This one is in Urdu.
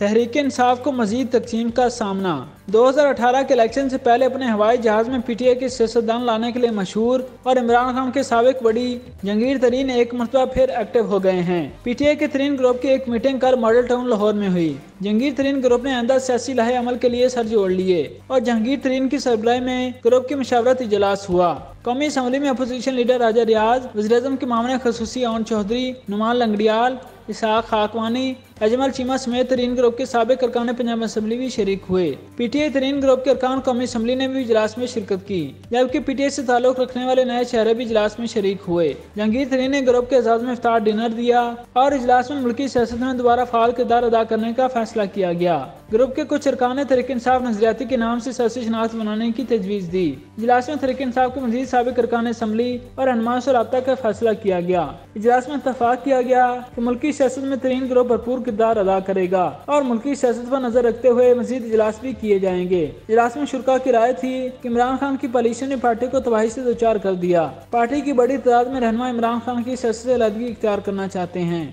تحریک انصاف کو مزید تقسیم کا سامنا۔ 2018 کے الیکشن سے پہلے اپنے ہوائی جہاز میں پی ٹی آئی کے سیاستدان لانے کے لیے مشہور اور عمران خان کے سابق بڑی جہانگیر ترین ایک مرتبہ پھر ایکٹیو ہو گئے ہیں۔ پی ٹی آئی کے ترین گروپ کی ایک میٹنگ کر ماڈل ٹاؤن لاہور میں ہوئی۔ جہانگیر ترین گروپ نے آئندہ سیاسی لائحہ عمل کے لیے سر جوڑ لیے اور جہانگیر ترین کی سربراہی میں گروپ کی مشاورت اجلاس ہوا۔ قومی اسمبلی میں اپوزیشن لیڈر راجہ ریاض، وزیراعظم کے معاون خصوصی اون چودھری، نعمان لنگڑیال، اسحاق خاکوانی، اجمل چیمہ سمیت ترین گروپ کے سابق ارکان پنجاب اسمبلی بھی شریک ہوئے۔ P T I Tareen group کے ارکان قومی اسمبلی نے بھی اجلاس میں شرکت کی، جبکہ پی ٹی آئی سے تعلق رکھنے والے نئے چہرے بھی اجلاس میں شریک ہوئے۔ جہانگیر ترین نے گروپ کے اعزاز میں افطار ڈنر دیا اور اجلاس میں ملکی سیاست میں دوبارہ فعال کردار ادا کرنے کا فیصلہ کیا گیا۔ گروپ کے کچھ ارکان نے تحریک انصاف نظریاتی کے نام سے سیاسی شناخت بنانے کی تجویز دی۔ اجلاس میں تحریک انصاف کے مزید سابق ارکان اسمبلی اور رہنماؤں سے رابطہ کا فیصلہ کیا گیا۔ اجلاس میں اتفاق کیا گیا کہ ملکی سیاست میں ترین گروپ بھرپور کردار ادا کرے گا اور ملکی سیاست پر نظر رکھتے ہوئے مزید اجلاس بھی کیے جائیں گے۔ اجلاس میں شرکاء کی رائے تھی کہ عمران خان کی پالیسیوں نے پارٹی کو تباہی سے دوچار کر دیا۔ پارٹی کی بڑی تعداد میں رہنما عمران خان کی سیاست سے علیحدگی اختیار کرنا چاہتے ہیں۔